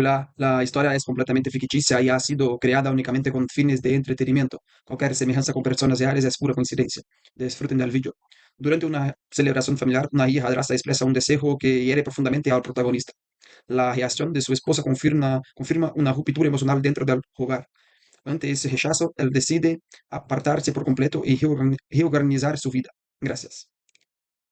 La historia es completamente ficticia y ha sido creada únicamente con fines de entretenimiento. Cualquier semejanza con personas reales es pura coincidencia. Disfruten del vídeo. Durante una celebración familiar, una hija expresa un deseo que hiere profundamente al protagonista. La reacción de su esposa confirma una ruptura emocional dentro del hogar. Ante ese rechazo, él decide apartarse por completo y reorganizar su vida. Gracias.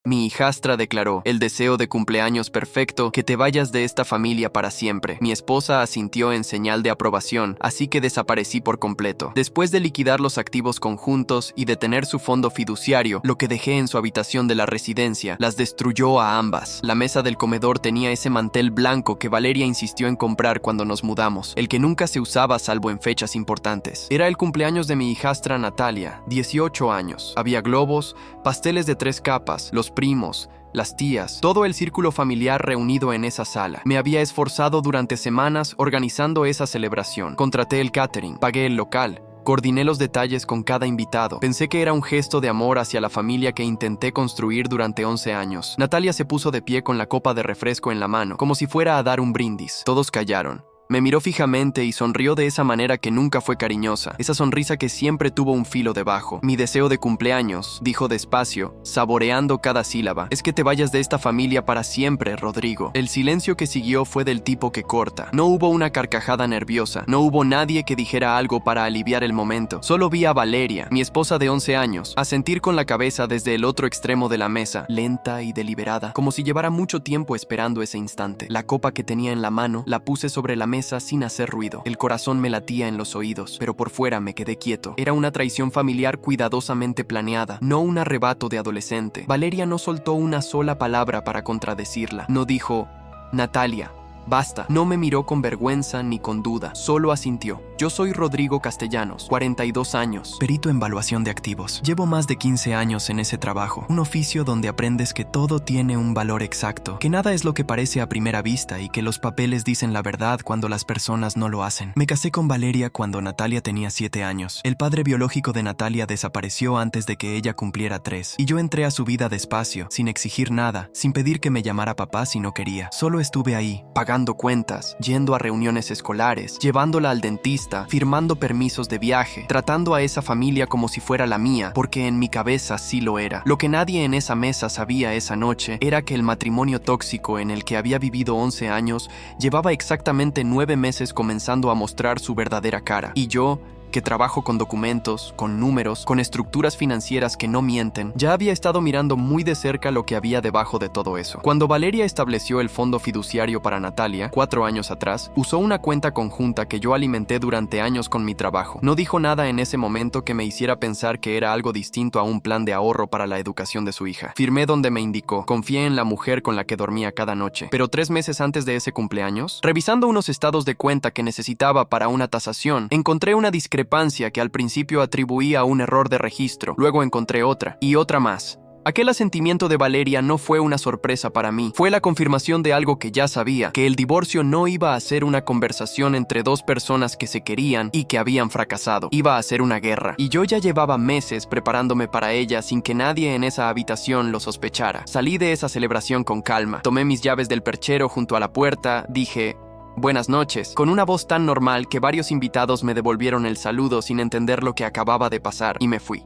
Mi hijastra declaró, el deseo de cumpleaños perfecto, que te vayas de esta familia para siempre. Mi esposa asintió en señal de aprobación, así que desaparecí por completo. Después de liquidar los activos conjuntos y de tener su fondo fiduciario, lo que dejé en su habitación de la residencia, las destruyó a ambas. La mesa del comedor tenía ese mantel blanco que Valeria insistió en comprar cuando nos mudamos, el que nunca se usaba salvo en fechas importantes. Era el cumpleaños de mi hijastra Natalia, 18 años. Había globos, pasteles de 3 capas, los primos, las tías, todo el círculo familiar reunido en esa sala. Me había esforzado durante semanas organizando esa celebración. Contraté el catering, pagué el local, coordiné los detalles con cada invitado. Pensé que era un gesto de amor hacia la familia que intenté construir durante 11 años. Natalia se puso de pie con la copa de refresco en la mano, como si fuera a dar un brindis. Todos callaron. Me miró fijamente y sonrió de esa manera que nunca fue cariñosa, esa sonrisa que siempre tuvo un filo debajo. Mi deseo de cumpleaños, dijo despacio, saboreando cada sílaba, es que te vayas de esta familia para siempre, Rodrigo. El silencio que siguió fue del tipo que corta. No hubo una carcajada nerviosa, no hubo nadie que dijera algo para aliviar el momento. Solo vi a Valeria, mi esposa de 11 años, asentir con la cabeza desde el otro extremo de la mesa, lenta y deliberada, como si llevara mucho tiempo esperando ese instante. La copa que tenía en la mano la puse sobre la mesa sin hacer ruido. El corazón me latía en los oídos, pero por fuera me quedé quieto. Era una traición familiar cuidadosamente planeada, no un arrebato de adolescente. Valeria no soltó una sola palabra para contradecirla. No dijo, Natalia, basta. No me miró con vergüenza ni con duda, solo asintió. Yo soy Rodrigo Castellanos, 42 años, perito en evaluación de activos. Llevo más de 15 años en ese trabajo, un oficio donde aprendes que todo tiene un valor exacto, que nada es lo que parece a primera vista y que los papeles dicen la verdad cuando las personas no lo hacen. Me casé con Valeria cuando Natalia tenía 7 años. El padre biológico de Natalia desapareció antes de que ella cumpliera 3, y yo entré a su vida despacio, sin exigir nada, sin pedir que me llamara papá si no quería. Solo estuve ahí, pagando cuentas, yendo a reuniones escolares, llevándola al dentista, firmando permisos de viaje, tratando a esa familia como si fuera la mía, porque en mi cabeza sí lo era. Lo que nadie en esa mesa sabía esa noche era que el matrimonio tóxico en el que había vivido 11 años llevaba exactamente 9 meses comenzando a mostrar su verdadera cara. Y yo, que trabajo con documentos, con números, con estructuras financieras que no mienten, ya había estado mirando muy de cerca lo que había debajo de todo eso. Cuando Valeria estableció el fondo fiduciario para Natalia, 4 años atrás, usó una cuenta conjunta que yo alimenté durante años con mi trabajo. No dijo nada en ese momento que me hiciera pensar que era algo distinto a un plan de ahorro para la educación de su hija. Firmé donde me indicó, confié en la mujer con la que dormía cada noche. Pero 3 meses antes de ese cumpleaños, revisando unos estados de cuenta que necesitaba para una tasación, encontré una discrepancia que al principio atribuí a un error de registro, luego encontré otra, y otra más. Aquel asentimiento de Valeria no fue una sorpresa para mí, fue la confirmación de algo que ya sabía, que el divorcio no iba a ser una conversación entre dos personas que se querían y que habían fracasado, iba a ser una guerra, y yo ya llevaba meses preparándome para ella sin que nadie en esa habitación lo sospechara. Salí de esa celebración con calma, tomé mis llaves del perchero junto a la puerta, dije, buenas noches, con una voz tan normal que varios invitados me devolvieron el saludo sin entender lo que acababa de pasar, y me fui.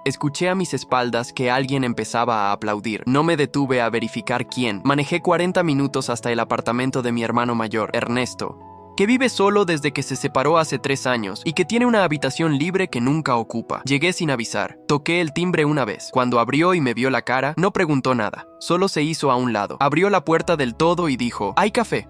Escuché a mis espaldas que alguien empezaba a aplaudir. No me detuve a verificar quién. Manejé 40 minutos hasta el apartamento de mi hermano mayor, Ernesto, que vive solo desde que se separó hace 3 años y que tiene una habitación libre que nunca ocupa. Llegué sin avisar. Toqué el timbre una vez. Cuando abrió y me vio la cara, no preguntó nada. Solo se hizo a un lado. Abrió la puerta del todo y dijo, «¿Hay café?».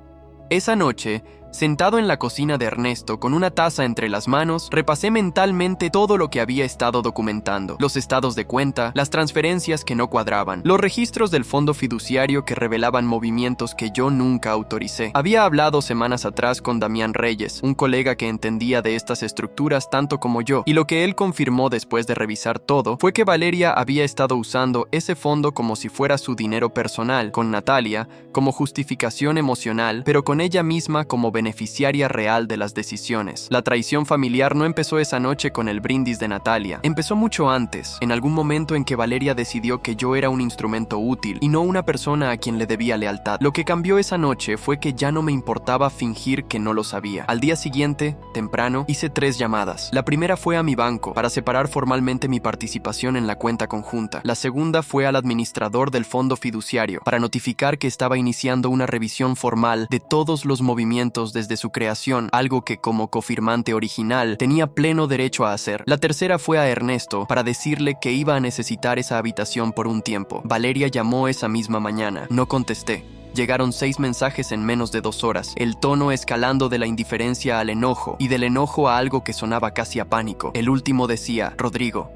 Esa noche, sentado en la cocina de Ernesto con una taza entre las manos, repasé mentalmente todo lo que había estado documentando. Los estados de cuenta, las transferencias que no cuadraban, los registros del fondo fiduciario que revelaban movimientos que yo nunca autoricé. Había hablado semanas atrás con Damián Reyes, un colega que entendía de estas estructuras tanto como yo, y lo que él confirmó después de revisar todo fue que Valeria había estado usando ese fondo como si fuera su dinero personal, con Natalia como justificación emocional, pero con ella misma como beneficiaria real de las decisiones. La traición familiar no empezó esa noche con el brindis de Natalia. Empezó mucho antes, en algún momento en que Valeria decidió que yo era un instrumento útil y no una persona a quien le debía lealtad. Lo que cambió esa noche fue que ya no me importaba fingir que no lo sabía. Al día siguiente, temprano, hice 3 llamadas. La primera fue a mi banco para separar formalmente mi participación en la cuenta conjunta. La segunda fue al administrador del fondo fiduciario para notificar que estaba iniciando una revisión formal de todos los movimientos desde su creación, algo que como cofirmante original tenía pleno derecho a hacer. La tercera fue a Ernesto para decirle que iba a necesitar esa habitación por un tiempo. Valeria llamó esa misma mañana. No contesté. Llegaron 6 mensajes en menos de 2 horas, el tono escalando de la indiferencia al enojo y del enojo a algo que sonaba casi a pánico. El último decía: Rodrigo,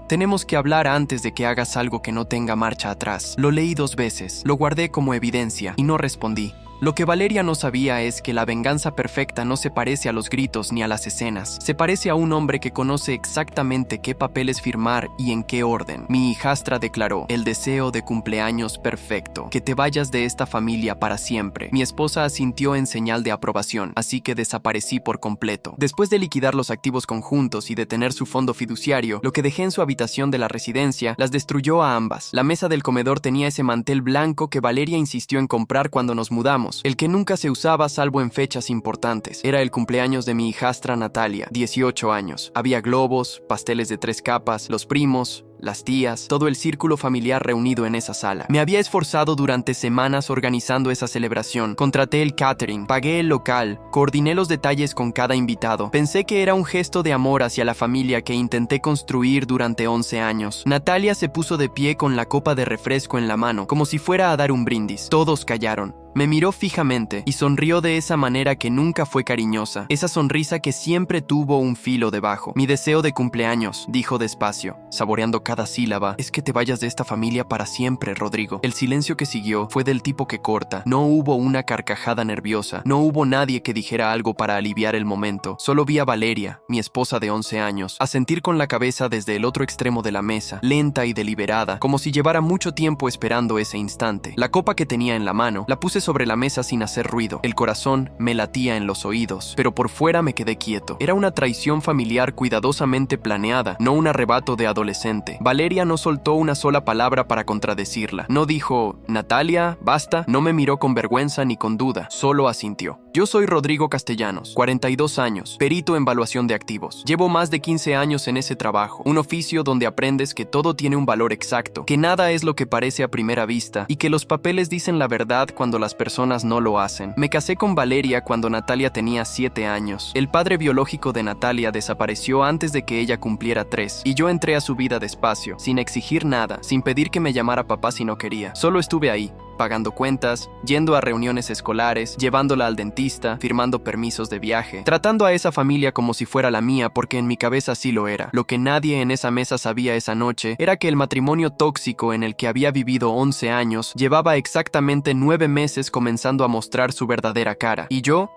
tenemos que hablar antes de que hagas algo que no tenga marcha atrás. Lo leí 2 veces, lo guardé como evidencia y no respondí. Lo que Valeria no sabía es que la venganza perfecta no se parece a los gritos ni a las escenas. Se parece a un hombre que conoce exactamente qué papeles firmar y en qué orden. Mi hijastra declaró: el deseo de cumpleaños perfecto, que te vayas de esta familia para siempre. Mi esposa asintió en señal de aprobación, así que desaparecí por completo. Después de liquidar los activos conjuntos y de tener su fondo fiduciario, lo que dejé en su habitación de la residencia las destruyó a ambas. La mesa del comedor tenía ese mantel blanco que Valeria insistió en comprar cuando nos mudamos, el que nunca se usaba salvo en fechas importantes. Era el cumpleaños de mi hijastra Natalia, 18 años. Había globos, pasteles de 3 capas, los primos, las tías, todo el círculo familiar reunido en esa sala. Me había esforzado durante semanas organizando esa celebración. Contraté el catering, pagué el local, coordiné los detalles con cada invitado. Pensé que era un gesto de amor hacia la familia que intenté construir durante 11 años. Natalia se puso de pie con la copa de refresco en la mano, como si fuera a dar un brindis. Todos callaron. Me miró fijamente y sonrió de esa manera que nunca fue cariñosa, esa sonrisa que siempre tuvo un filo debajo. Mi deseo de cumpleaños, dijo despacio, saboreando cada sílaba, es que te vayas de esta familia para siempre, Rodrigo. El silencio que siguió fue del tipo que corta. No hubo una carcajada nerviosa, no hubo nadie que dijera algo para aliviar el momento. Solo vi a Valeria, mi esposa de 11 años, asentir con la cabeza desde el otro extremo de la mesa, lenta y deliberada, como si llevara mucho tiempo esperando ese instante. La copa que tenía en la mano, la puse sobre la mesa sin hacer ruido. El corazón me latía en los oídos, pero por fuera me quedé quieto. Era una traición familiar cuidadosamente planeada, no un arrebato de adolescente. Valeria no soltó una sola palabra para contradecirla. No dijo: Natalia, basta. No me miró con vergüenza ni con duda, solo asintió. Yo soy Rodrigo Castellanos, 42 años, perito en evaluación de activos. Llevo más de 15 años en ese trabajo, un oficio donde aprendes que todo tiene un valor exacto, que nada es lo que parece a primera vista y que los papeles dicen la verdad cuando las personas no lo hacen. Me casé con Valeria cuando Natalia tenía 7 años. El padre biológico de Natalia desapareció antes de que ella cumpliera 3, y yo entré a su vida despacio, sin exigir nada, sin pedir que me llamara papá si no quería. Solo estuve ahí, pagando cuentas, yendo a reuniones escolares, llevándola al dentista, firmando permisos de viaje, tratando a esa familia como si fuera la mía, porque en mi cabeza sí lo era. Lo que nadie en esa mesa sabía esa noche era que el matrimonio tóxico en el que había vivido 11 años llevaba exactamente 9 meses comenzando a mostrar su verdadera cara. Y yo,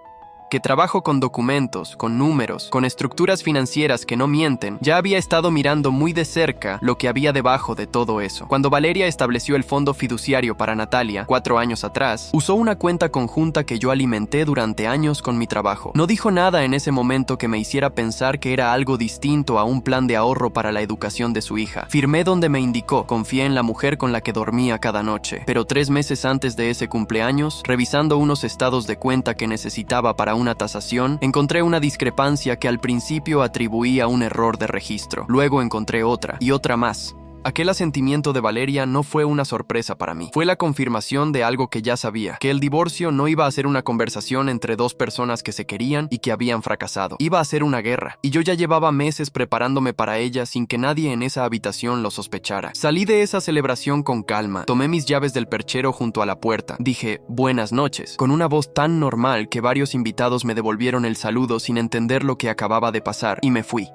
que trabajo con documentos, con números, con estructuras financieras que no mienten, ya había estado mirando muy de cerca lo que había debajo de todo eso. Cuando Valeria estableció el fondo fiduciario para Natalia, 4 años atrás, usó una cuenta conjunta que yo alimenté durante años con mi trabajo. No dijo nada en ese momento que me hiciera pensar que era algo distinto a un plan de ahorro para la educación de su hija. Firmé donde me indicó, confié en la mujer con la que dormía cada noche. Pero 3 meses antes de ese cumpleaños, revisando unos estados de cuenta que necesitaba para una tasación, encontré una discrepancia que al principio atribuí a un error de registro. Luego encontré otra, y otra más. Aquel asentimiento de Valeria no fue una sorpresa para mí. Fue la confirmación de algo que ya sabía, que el divorcio no iba a ser una conversación entre 2 personas que se querían y que habían fracasado. Iba a ser una guerra, y yo ya llevaba meses preparándome para ella sin que nadie en esa habitación lo sospechara. Salí de esa celebración con calma, tomé mis llaves del perchero junto a la puerta. Dije: buenas noches, con una voz tan normal que varios invitados me devolvieron el saludo sin entender lo que acababa de pasar, y me fui.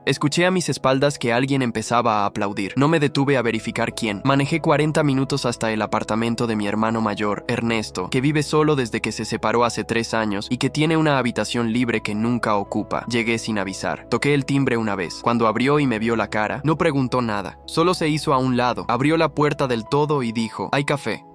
Escuché a mis espaldas que alguien empezaba a aplaudir. No me detuve a verificar quién. Manejé 40 minutos hasta el apartamento de mi hermano mayor, Ernesto, que vive solo desde que se separó hace 3 años y que tiene una habitación libre que nunca ocupa. Llegué sin avisar. Toqué el timbre una vez. Cuando abrió y me vio la cara, no preguntó nada. Solo se hizo a un lado, abrió la puerta del todo y dijo: «Hay café».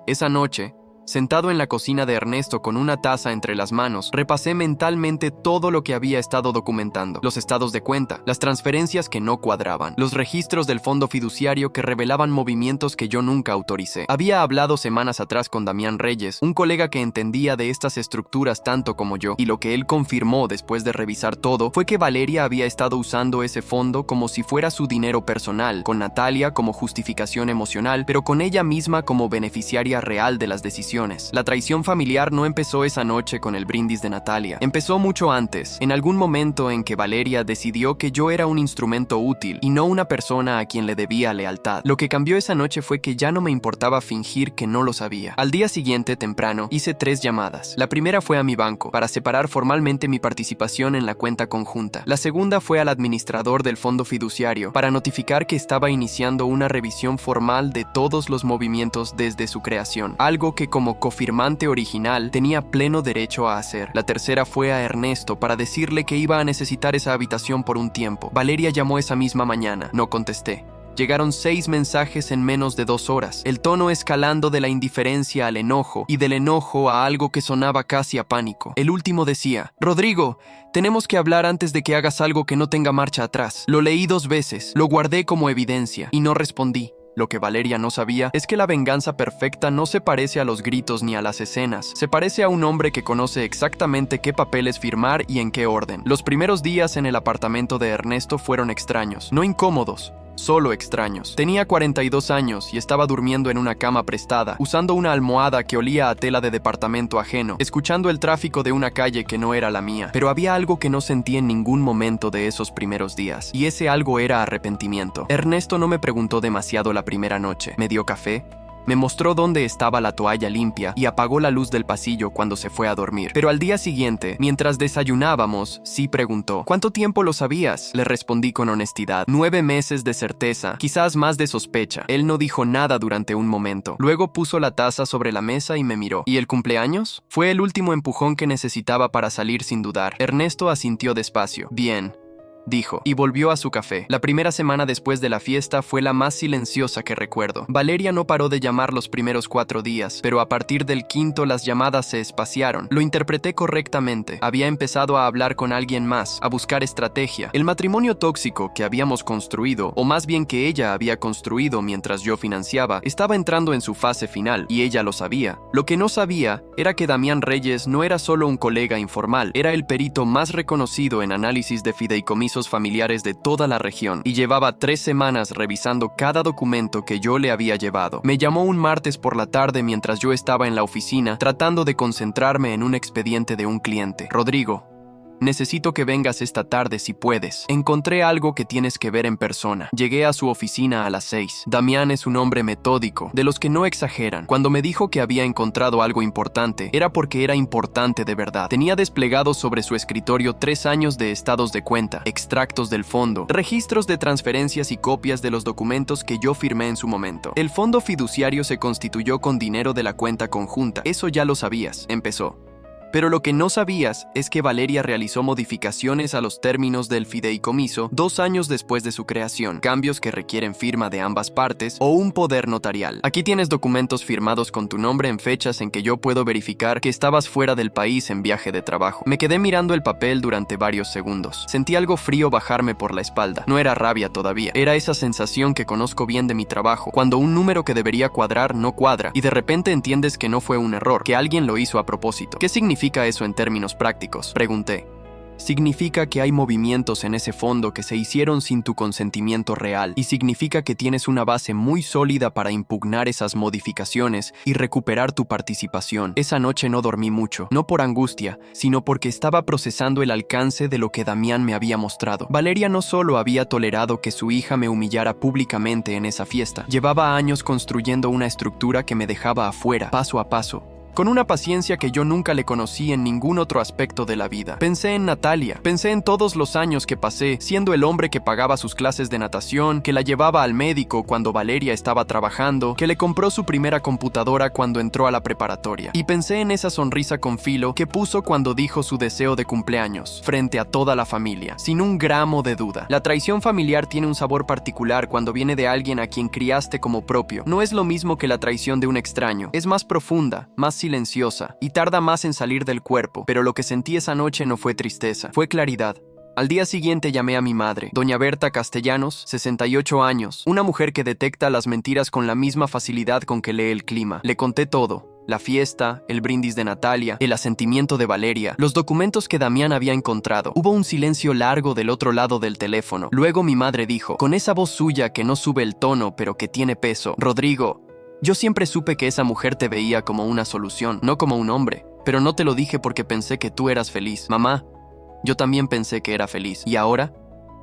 Esa noche Sentado en la cocina de Ernesto con una taza entre las manos, repasé mentalmente todo lo que había estado documentando. Los estados de cuenta, las transferencias que no cuadraban, los registros del fondo fiduciario que revelaban movimientos que yo nunca autoricé. Había hablado semanas atrás con Damián Reyes, un colega que entendía de estas estructuras tanto como yo, y lo que él confirmó después de revisar todo fue que Valeria había estado usando ese fondo como si fuera su dinero personal, con Natalia como justificación emocional, pero con ella misma como beneficiaria real de las decisiones. La traición familiar no empezó esa noche con el brindis de Natalia. Empezó mucho antes, en algún momento en que Valeria decidió que yo era un instrumento útil y no una persona a quien le debía lealtad. Lo que cambió esa noche fue que ya no me importaba fingir que no lo sabía. Al día siguiente, temprano, hice 3 llamadas. La primera fue a mi banco, para separar formalmente mi participación en la cuenta conjunta. La segunda fue al administrador del fondo fiduciario, para notificar que estaba iniciando una revisión formal de todos los movimientos desde su creación, algo que como cofirmante original tenía pleno derecho a hacer. La tercera fue a Ernesto para decirle que iba a necesitar esa habitación por un tiempo. Valeria llamó esa misma mañana. No contesté. Llegaron 6 mensajes en menos de 2 horas, el tono escalando de la indiferencia al enojo y del enojo a algo que sonaba casi a pánico. El último decía: Rodrigo, tenemos que hablar antes de que hagas algo que no tenga marcha atrás. Lo leí 2 veces, lo guardé como evidencia y no respondí. Lo que Valeria no sabía es que la venganza perfecta no se parece a los gritos ni a las escenas. Se parece a un hombre que conoce exactamente qué papeles firmar y en qué orden. Los primeros días en el apartamento de Ernesto fueron extraños, no incómodos, solo extraños. Tenía 42 años y estaba durmiendo en una cama prestada, usando una almohada que olía a tela de departamento ajeno, escuchando el tráfico de una calle que no era la mía. Pero había algo que no sentí en ningún momento de esos primeros días, y ese algo era arrepentimiento. Ernesto no me preguntó demasiado la primera noche. Me dio café, me mostró dónde estaba la toalla limpia y apagó la luz del pasillo cuando se fue a dormir. Pero al día siguiente, mientras desayunábamos, sí preguntó: ¿cuánto tiempo lo sabías? Le respondí con honestidad: 9 meses de certeza, quizás más de sospecha. Él no dijo nada durante un momento. Luego puso la taza sobre la mesa y me miró. ¿Y el cumpleaños? Fue el último empujón que necesitaba para salir sin dudar. Ernesto asintió despacio. Bien, dijo, y volvió a su café. La primera semana después de la fiesta fue la más silenciosa que recuerdo. Valeria no paró de llamar los primeros 4 días, pero a partir del quinto las llamadas se espaciaron. Lo interpreté correctamente. Había empezado a hablar con alguien más, a buscar estrategia. El matrimonio tóxico que habíamos construido, o más bien que ella había construido mientras yo financiaba, estaba entrando en su fase final, y ella lo sabía. Lo que no sabía era que Damián Reyes no era solo un colega informal, era el perito más reconocido en análisis de fideicomisos familiares de toda la región, y llevaba 3 semanas revisando cada documento que yo le había llevado. Me llamó un martes por la tarde mientras yo estaba en la oficina tratando de concentrarme en un expediente de un cliente. Rodrigo, necesito que vengas esta tarde si puedes. Encontré algo que tienes que ver en persona. Llegué a su oficina a las 6. Damián es un hombre metódico, de los que no exageran. Cuando me dijo que había encontrado algo importante, era porque era importante de verdad. Tenía desplegados sobre su escritorio 3 años de estados de cuenta, extractos del fondo, registros de transferencias y copias de los documentos que yo firmé en su momento. El fondo fiduciario se constituyó con dinero de la cuenta conjunta. Eso ya lo sabías, empezó. Pero lo que no sabías es que Valeria realizó modificaciones a los términos del fideicomiso 2 años después de su creación, cambios que requieren firma de ambas partes o un poder notarial. Aquí tienes documentos firmados con tu nombre en fechas en que yo puedo verificar que estabas fuera del país en viaje de trabajo. Me quedé mirando el papel durante varios segundos. Sentí algo frío bajarme por la espalda. No era rabia todavía, era esa sensación que conozco bien de mi trabajo, cuando un número que debería cuadrar no cuadra, y de repente entiendes que no fue un error, que alguien lo hizo a propósito. ¿Qué significa eso en términos prácticos? Pregunté. Significa que hay movimientos en ese fondo que se hicieron sin tu consentimiento real, y significa que tienes una base muy sólida para impugnar esas modificaciones y recuperar tu participación. Esa noche no dormí mucho, no por angustia, sino porque estaba procesando el alcance de lo que Damián me había mostrado. Valeria no solo había tolerado que su hija me humillara públicamente en esa fiesta, llevaba años construyendo una estructura que me dejaba afuera, paso a paso, con una paciencia que yo nunca le conocí en ningún otro aspecto de la vida. Pensé en Natalia, pensé en todos los años que pasé siendo el hombre que pagaba sus clases de natación, que la llevaba al médico cuando Valeria estaba trabajando, que le compró su primera computadora cuando entró a la preparatoria. Y pensé en esa sonrisa con filo que puso cuando dijo su deseo de cumpleaños, frente a toda la familia, sin un gramo de duda. La traición familiar tiene un sabor particular cuando viene de alguien a quien criaste como propio. No es lo mismo que la traición de un extraño. Es más profunda, más silenciosa, y tarda más en salir del cuerpo. Pero lo que sentí esa noche no fue tristeza, fue claridad. Al día siguiente llamé a mi madre, doña Berta Castellanos, 68 años, una mujer que detecta las mentiras con la misma facilidad con que lee el clima. Le conté todo. La fiesta, el brindis de Natalia, el asentimiento de Valeria, los documentos que Damián había encontrado. Hubo un silencio largo del otro lado del teléfono. Luego mi madre dijo, con esa voz suya que no sube el tono pero que tiene peso: Rodrigo, yo siempre supe que esa mujer te veía como una solución, no como un hombre. Pero no te lo dije porque pensé que tú eras feliz. Mamá, yo también pensé que era feliz. ¿Y ahora?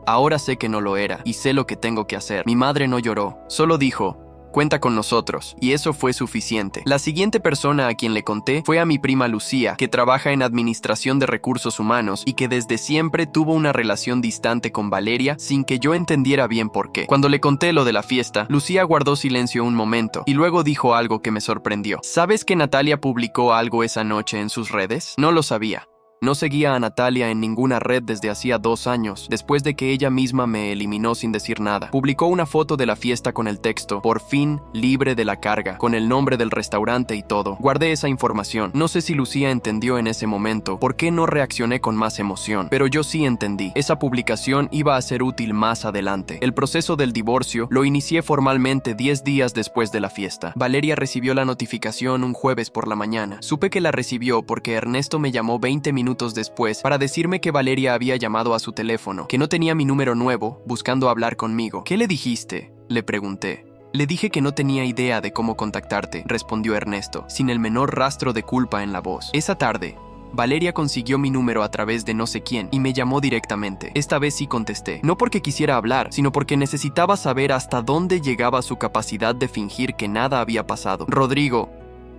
Ahora sé que no lo era y sé lo que tengo que hacer. Mi madre no lloró, solo dijo: cuenta con nosotros, y eso fue suficiente. La siguiente persona a quien le conté fue a mi prima Lucía, que trabaja en Administración de Recursos Humanos y que desde siempre tuvo una relación distante con Valeria sin que yo entendiera bien por qué. Cuando le conté lo de la fiesta, Lucía guardó silencio un momento y luego dijo algo que me sorprendió. ¿Sabes que Natalia publicó algo esa noche en sus redes? No lo sabía. No seguía a Natalia en ninguna red desde hacía 2 años, después de que ella misma me eliminó sin decir nada. Publicó una foto de la fiesta con el texto: por fin libre de la carga, con el nombre del restaurante y todo. Guardé esa información. No sé si Lucía entendió en ese momento por qué no reaccioné con más emoción, pero yo sí entendí. Esa publicación iba a ser útil más adelante. El proceso del divorcio lo inicié formalmente 10 días después de la fiesta. Valeria recibió la notificación un jueves por la mañana. Supe que la recibió porque Ernesto me llamó 20 minutos después para decirme que Valeria había llamado a su teléfono, que no tenía mi número nuevo, buscando hablar conmigo. ¿Qué le dijiste?, le pregunté. Le dije que no tenía idea de cómo contactarte, respondió Ernesto, sin el menor rastro de culpa en la voz. Esa tarde, Valeria consiguió mi número a través de no sé quién y me llamó directamente. Esta vez sí contesté, no porque quisiera hablar, sino porque necesitaba saber hasta dónde llegaba su capacidad de fingir que nada había pasado. Rodrigo,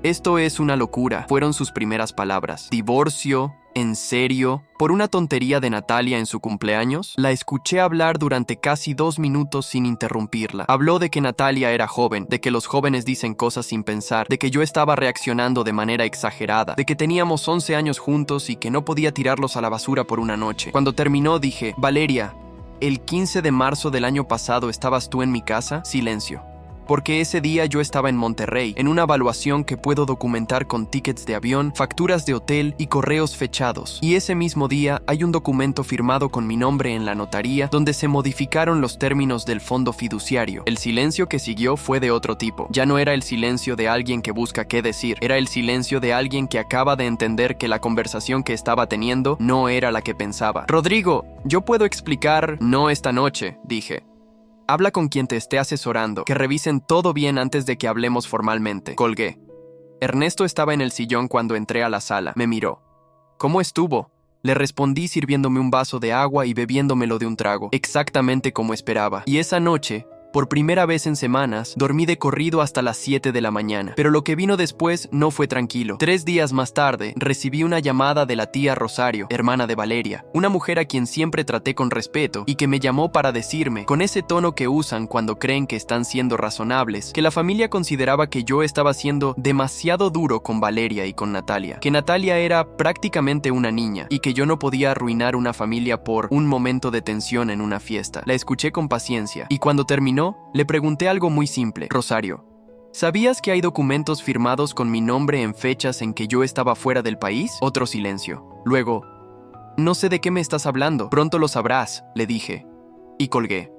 esto es una locura, fueron sus primeras palabras. ¿Divorcio? ¿En serio? ¿Por una tontería de Natalia en su cumpleaños? La escuché hablar durante casi 2 minutos sin interrumpirla. Habló de que Natalia era joven, de que los jóvenes dicen cosas sin pensar, de que yo estaba reaccionando de manera exagerada, de que teníamos 11 años juntos y que no podía tirarlos a la basura por una noche. Cuando terminó dije: Valeria, ¿el 15 de marzo del año pasado estabas tú en mi casa? Silencio. Porque ese día yo estaba en Monterrey, en una evaluación que puedo documentar con tickets de avión, facturas de hotel y correos fechados. Y ese mismo día hay un documento firmado con mi nombre en la notaría donde se modificaron los términos del fondo fiduciario. El silencio que siguió fue de otro tipo. Ya no era el silencio de alguien que busca qué decir, era el silencio de alguien que acaba de entender que la conversación que estaba teniendo no era la que pensaba. Rodrigo, yo puedo explicar. No esta noche, dije. Habla con quien te esté asesorando, que revisen todo bien antes de que hablemos formalmente. Colgué. Ernesto estaba en el sillón cuando entré a la sala. Me miró. ¿Cómo estuvo? Le respondí sirviéndome un vaso de agua y bebiéndomelo de un trago, exactamente como esperaba. Y esa noche, por primera vez en semanas, dormí de corrido hasta las 7 de la mañana. Pero lo que vino después no fue tranquilo. 3 días más tarde, recibí una llamada de la tía Rosario, hermana de Valeria, una mujer a quien siempre traté con respeto y que me llamó para decirme, con ese tono que usan cuando creen que están siendo razonables, que la familia consideraba que yo estaba siendo demasiado duro con Valeria y con Natalia, que Natalia era prácticamente una niña y que yo no podía arruinar una familia por un momento de tensión en una fiesta. La escuché con paciencia y cuando terminó, le pregunté algo muy simple. Rosario, ¿sabías que hay documentos firmados con mi nombre en fechas en que yo estaba fuera del país? Otro silencio. Luego, no sé de qué me estás hablando. Pronto lo sabrás, le dije. Y colgué.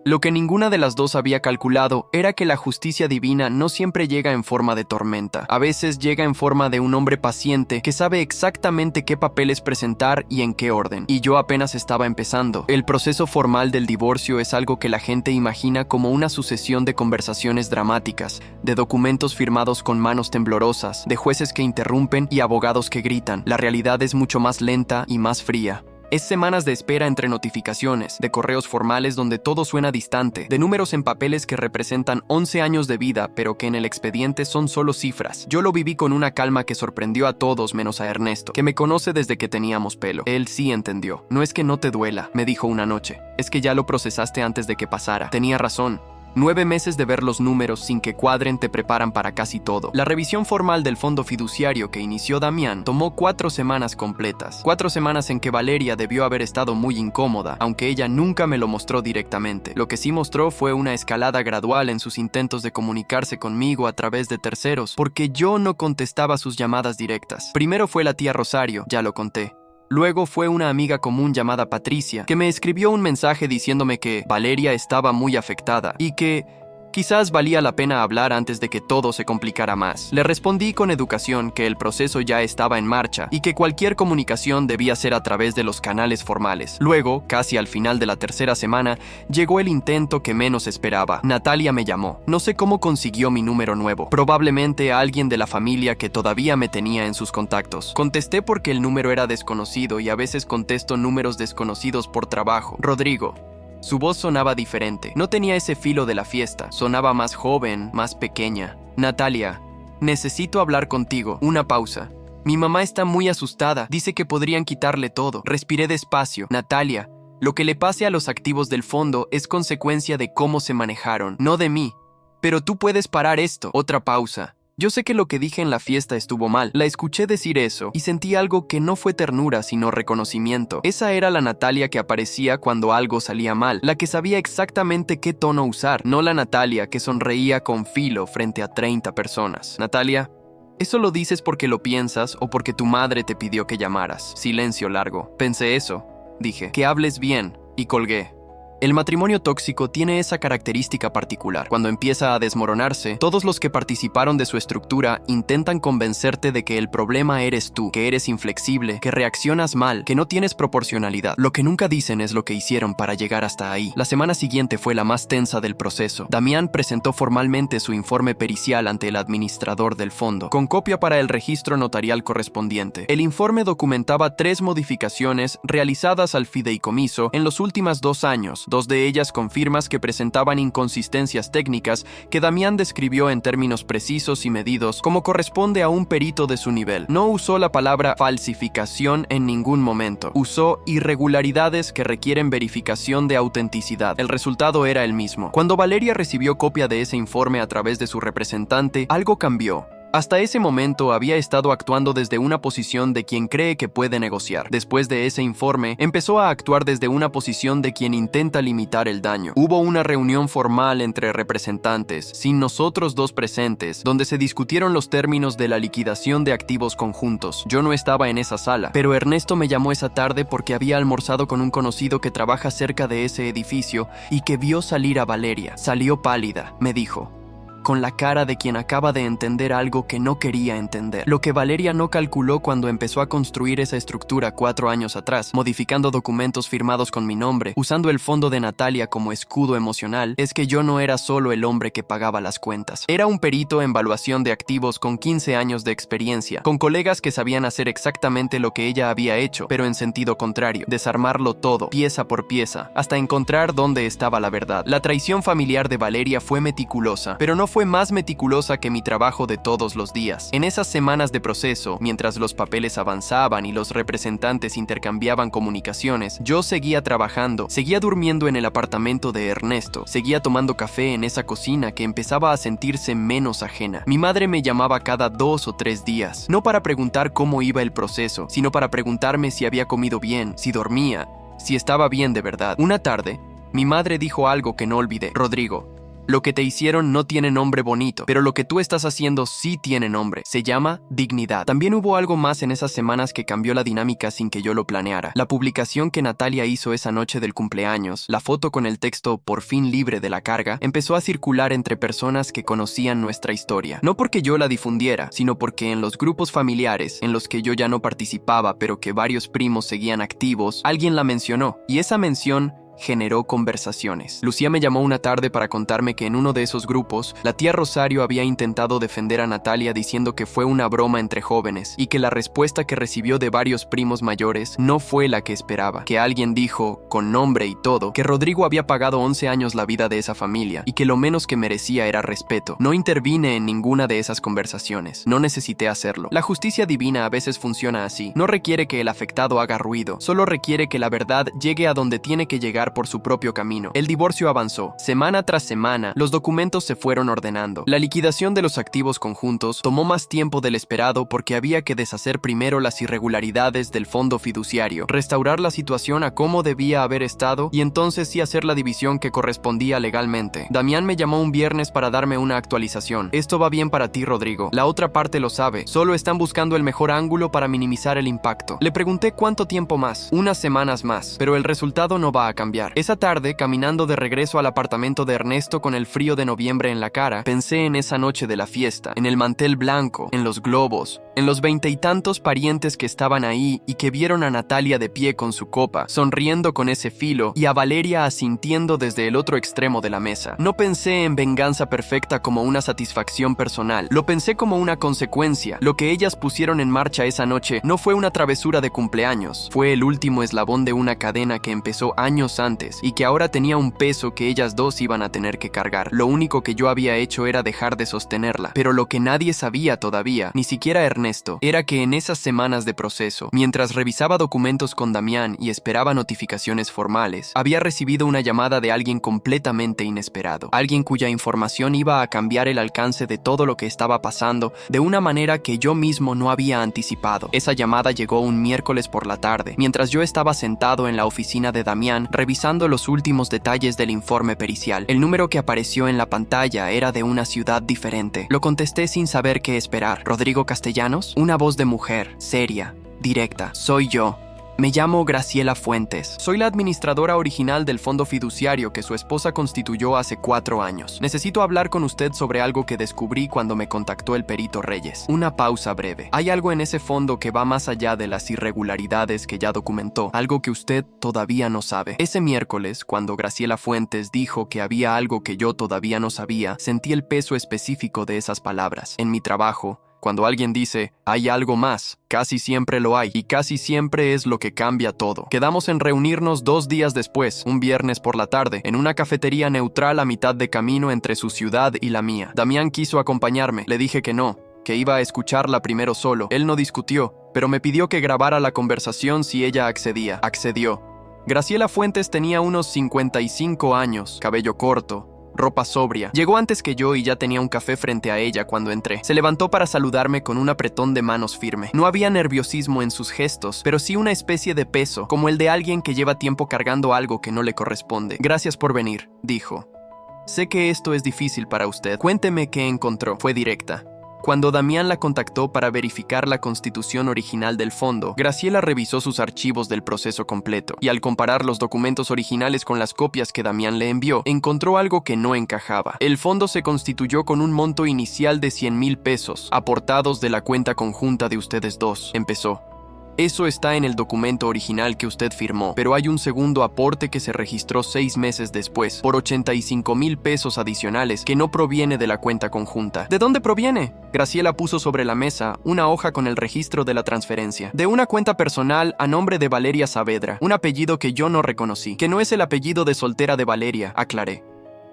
Lo que ninguna de las dos había calculado era que la justicia divina no siempre llega en forma de tormenta. A veces llega en forma de un hombre paciente que sabe exactamente qué papeles presentar y en qué orden. Y yo apenas estaba empezando. El proceso formal del divorcio es algo que la gente imagina como una sucesión de conversaciones dramáticas, de documentos firmados con manos temblorosas, de jueces que interrumpen y abogados que gritan. La realidad es mucho más lenta y más fría. Es semanas de espera entre notificaciones, de correos formales donde todo suena distante, de números en papeles que representan 11 años de vida, pero que en el expediente son solo cifras. Yo lo viví con una calma que sorprendió a todos menos a Ernesto, que me conoce desde que teníamos pelo. Él sí entendió. No es que no te duela, me dijo una noche. Es que ya lo procesaste antes de que pasara. Tenía razón. 9 meses de ver los números sin que cuadren te preparan para casi todo. La revisión formal del fondo fiduciario que inició Damián tomó 4 semanas completas. 4 semanas en que Valeria debió haber estado muy incómoda, aunque ella nunca me lo mostró directamente. Lo que sí mostró fue una escalada gradual en sus intentos de comunicarse conmigo a través de terceros, porque yo no contestaba sus llamadas directas. Primero fue la tía Rosario, ya lo conté. Luego fue una amiga común llamada Patricia, que me escribió un mensaje diciéndome que Valeria estaba muy afectada y que quizás valía la pena hablar antes de que todo se complicara más. Le respondí con educación que el proceso ya estaba en marcha y que cualquier comunicación debía ser a través de los canales formales. Luego, casi al final de la tercera semana, llegó el intento que menos esperaba. Natalia me llamó. No sé cómo consiguió mi número nuevo. Probablemente alguien de la familia que todavía me tenía en sus contactos. Contesté porque el número era desconocido y a veces contesto números desconocidos por trabajo. Rodrigo. Su voz sonaba diferente. No tenía ese filo de la fiesta. Sonaba más joven, más pequeña. Natalia, necesito hablar contigo. Una pausa. Mi mamá está muy asustada. Dice que podrían quitarle todo. Respiré despacio. Natalia, lo que le pase a los activos del fondo es consecuencia de cómo se manejaron, no de mí. Pero tú puedes parar esto. Otra pausa. Yo sé que lo que dije en la fiesta estuvo mal. La escuché decir eso y sentí algo que no fue ternura sino reconocimiento. Esa era la Natalia que aparecía cuando algo salía mal, la que sabía exactamente qué tono usar, no la Natalia que sonreía con filo frente a 30 personas. Natalia, ¿eso lo dices porque lo piensas o porque tu madre te pidió que llamaras? Silencio largo. Pensé eso. Dije, que hables bien, y colgué. El matrimonio tóxico tiene esa característica particular. Cuando empieza a desmoronarse, todos los que participaron de su estructura intentan convencerte de que el problema eres tú, que eres inflexible, que reaccionas mal, que no tienes proporcionalidad. Lo que nunca dicen es lo que hicieron para llegar hasta ahí. La semana siguiente fue la más tensa del proceso. Damián presentó formalmente su informe pericial ante el administrador del fondo, con copia para el registro notarial correspondiente. El informe documentaba 3 modificaciones realizadas al fideicomiso en los últimos 2 años, 2 de ellas con firmas que presentaban inconsistencias técnicas que Damián describió en términos precisos y medidos como corresponde a un perito de su nivel. No usó la palabra falsificación en ningún momento. Usó irregularidades que requieren verificación de autenticidad. El resultado era el mismo. Cuando Valeria recibió copia de ese informe a través de su representante, algo cambió. Hasta ese momento había estado actuando desde una posición de quien cree que puede negociar. Después de ese informe, empezó a actuar desde una posición de quien intenta limitar el daño. Hubo una reunión formal entre representantes, sin nosotros 2 presentes, donde se discutieron los términos de la liquidación de activos conjuntos. Yo no estaba en esa sala, pero Ernesto me llamó esa tarde porque había almorzado con un conocido que trabaja cerca de ese edificio y que vio salir a Valeria. Salió pálida, me dijo, con la cara de quien acaba de entender algo que no quería entender. Lo que Valeria no calculó cuando empezó a construir esa estructura 4 años atrás, modificando documentos firmados con mi nombre, usando el fondo de Natalia como escudo emocional, es que yo no era solo el hombre que pagaba las cuentas. Era un perito en evaluación de activos con 15 años de experiencia, con colegas que sabían hacer exactamente lo que ella había hecho, pero en sentido contrario, desarmarlo todo, pieza por pieza, hasta encontrar dónde estaba la verdad. La traición familiar de Valeria fue meticulosa, pero no fue más meticulosa que mi trabajo de todos los días. En esas semanas de proceso, mientras los papeles avanzaban y los representantes intercambiaban comunicaciones, yo seguía trabajando, seguía durmiendo en el apartamento de Ernesto, seguía tomando café en esa cocina que empezaba a sentirse menos ajena. Mi madre me llamaba cada 2 o 3 días, no para preguntar cómo iba el proceso, sino para preguntarme si había comido bien, si dormía, si estaba bien de verdad. Una tarde, mi madre dijo algo que no olvidé. Rodrigo, lo que te hicieron no tiene nombre bonito, pero lo que tú estás haciendo sí tiene nombre. Se llama dignidad. También hubo algo más en esas semanas que cambió la dinámica sin que yo lo planeara. La publicación que Natalia hizo esa noche del cumpleaños, la foto con el texto "por fin libre de la carga", empezó a circular entre personas que conocían nuestra historia. No porque yo la difundiera, sino porque en los grupos familiares, en los que yo ya no participaba, pero que varios primos seguían activos, alguien la mencionó. Y esa mención generó conversaciones. Lucía me llamó una tarde para contarme que en uno de esos grupos, la tía Rosario había intentado defender a Natalia diciendo que fue una broma entre jóvenes y que la respuesta que recibió de varios primos mayores no fue la que esperaba. Que alguien dijo, con nombre y todo, que Rodrigo había pagado 11 años la vida de esa familia y que lo menos que merecía era respeto. No intervine en ninguna de esas conversaciones. No necesité hacerlo. La justicia divina a veces funciona así. No requiere que el afectado haga ruido, solo requiere que la verdad llegue a donde tiene que llegar por su propio camino. El divorcio avanzó. Semana tras semana, los documentos se fueron ordenando. La liquidación de los activos conjuntos tomó más tiempo del esperado porque había que deshacer primero las irregularidades del fondo fiduciario, restaurar la situación a cómo debía haber estado y entonces sí hacer la división que correspondía legalmente. Damián me llamó un viernes para darme una actualización. Esto va bien para ti, Rodrigo. La otra parte lo sabe. Solo están buscando el mejor ángulo para minimizar el impacto. Le pregunté cuánto tiempo más. Unas semanas más. Pero el resultado no va a cambiar. Esa tarde, caminando de regreso al apartamento de Ernesto con el frío de noviembre en la cara, pensé en esa noche de la fiesta, en el mantel blanco, en los globos, en los 20 y tantos parientes que estaban ahí y que vieron a Natalia de pie con su copa, sonriendo con ese filo, y a Valeria asintiendo desde el otro extremo de la mesa. No pensé en venganza perfecta como una satisfacción personal. Lo pensé como una consecuencia. Lo que ellas pusieron en marcha esa noche no fue una travesura de cumpleaños. Fue el último eslabón de una cadena que empezó años antes y que ahora tenía un peso que ellas dos iban a tener que cargar. Lo único que yo había hecho era dejar de sostenerla. Pero lo que nadie sabía todavía, ni siquiera Ernesto, era que en esas semanas de proceso, mientras revisaba documentos con Damián y esperaba notificaciones formales, había recibido una llamada de alguien completamente inesperado. Alguien cuya información iba a cambiar el alcance de todo lo que estaba pasando de una manera que yo mismo no había anticipado. Esa llamada llegó un miércoles por la tarde, mientras yo estaba sentado en la oficina de Damián revisando los últimos detalles del informe pericial. El número que apareció en la pantalla era de una ciudad diferente. Lo contesté sin saber qué esperar. ¿Rodrigo Castellanos? Una voz de mujer, seria, directa. Soy yo. Me llamo Graciela Fuentes. Soy la administradora original del fondo fiduciario que su esposa constituyó hace 4 años. Necesito hablar con usted sobre algo que descubrí cuando me contactó el perito Reyes. Una pausa breve. Hay algo en ese fondo que va más allá de las irregularidades que ya documentó, algo que usted todavía no sabe. Ese miércoles, cuando Graciela Fuentes dijo que había algo que yo todavía no sabía, sentí el peso específico de esas palabras. En mi trabajo, cuando alguien dice, hay algo más, casi siempre lo hay, y casi siempre es lo que cambia todo. Quedamos en reunirnos 2 días después, un viernes por la tarde, en una cafetería neutral a mitad de camino entre su ciudad y la mía. Damián quiso acompañarme, le dije que no, que iba a escucharla primero solo. Él no discutió, pero me pidió que grabara la conversación si ella accedía. Accedió. Graciela Fuentes tenía unos 55 años, cabello corto, ropa sobria. Llegó antes que yo y ya tenía un café frente a ella cuando entré. Se levantó para saludarme con un apretón de manos firme. No había nerviosismo en sus gestos, pero sí una especie de peso, como el de alguien que lleva tiempo cargando algo que no le corresponde. Gracias por venir, dijo. Sé que esto es difícil para usted. Cuénteme qué encontró. Fue directa. Cuando Damián la contactó para verificar la constitución original del fondo, Graciela revisó sus archivos del proceso completo y al comparar los documentos originales con las copias que Damián le envió, encontró algo que no encajaba. El fondo se constituyó con un monto inicial de 100,000 pesos, aportados de la cuenta conjunta de ustedes dos. Empezó. Eso está en el documento original que usted firmó, pero hay un segundo aporte que se registró 6 meses después, por 85,000 pesos adicionales, que no proviene de la cuenta conjunta. ¿De dónde proviene? Graciela puso sobre la mesa una hoja con el registro de la transferencia. De una cuenta personal a nombre de Valeria Saavedra, un apellido que yo no reconocí, que no es el apellido de soltera de Valeria, aclaré.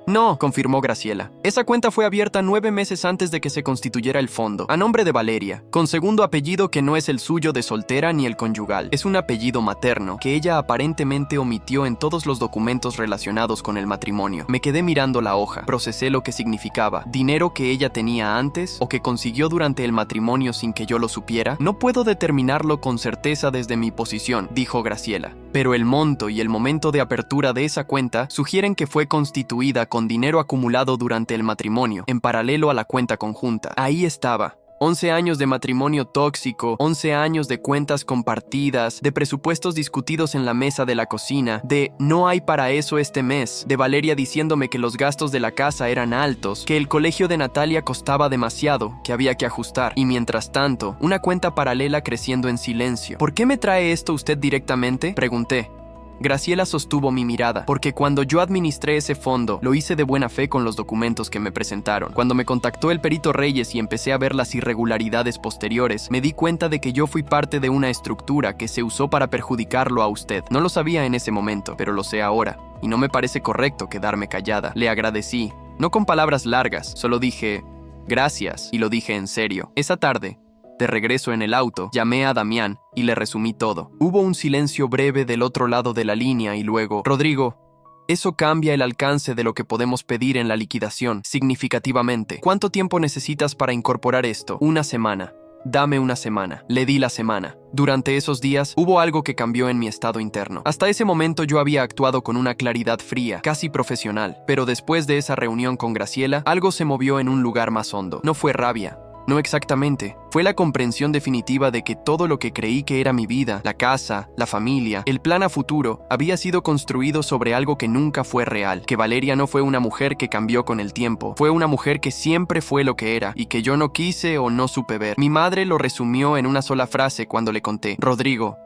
No, confirmó Graciela. Esa cuenta fue abierta 9 meses antes de que se constituyera el fondo, a nombre de Valeria, con segundo apellido que no es el suyo de soltera ni el conyugal. Es un apellido materno, que ella aparentemente omitió en todos los documentos relacionados con el matrimonio. Me quedé mirando la hoja, procesé lo que significaba. ¿Dinero que ella tenía antes o que consiguió durante el matrimonio sin que yo lo supiera? No puedo determinarlo con certeza desde mi posición, dijo Graciela. Pero el monto y el momento de apertura de esa cuenta sugieren que fue constituida con dinero acumulado durante el matrimonio, en paralelo a la cuenta conjunta. Ahí estaba. 11 años de matrimonio tóxico, 11 años de cuentas compartidas, de presupuestos discutidos en la mesa de la cocina, de no hay para eso este mes, de Valeria diciéndome que los gastos de la casa eran altos, que el colegio de Natalia costaba demasiado, que había que ajustar, y mientras tanto, una cuenta paralela creciendo en silencio. ¿Por qué me trae esto usted directamente?, pregunté. Graciela sostuvo mi mirada, porque cuando yo administré ese fondo, lo hice de buena fe con los documentos que me presentaron. Cuando me contactó el perito Reyes y empecé a ver las irregularidades posteriores, me di cuenta de que yo fui parte de una estructura que se usó para perjudicarlo a usted. No lo sabía en ese momento, pero lo sé ahora, y no me parece correcto quedarme callada. Le agradecí, no con palabras largas, solo dije, gracias, y lo dije en serio. Esa tarde, de regreso en el auto, llamé a Damián y le resumí todo. Hubo un silencio breve del otro lado de la línea y luego, Rodrigo, eso cambia el alcance de lo que podemos pedir en la liquidación significativamente. ¿Cuánto tiempo necesitas para incorporar esto? 1 semana. Dame 1 semana. Le di la semana. Durante esos días, hubo algo que cambió en mi estado interno. Hasta ese momento yo había actuado con una claridad fría, casi profesional, pero después de esa reunión con Graciela, algo se movió en un lugar más hondo. No fue rabia. No exactamente. Fue la comprensión definitiva de que todo lo que creí que era mi vida, la casa, la familia, el plan a futuro, había sido construido sobre algo que nunca fue real. Que Valeria no fue una mujer que cambió con el tiempo. Fue una mujer que siempre fue lo que era y que yo no quise o no supe ver. Mi madre lo resumió en una sola frase cuando le conté. Rodrigo,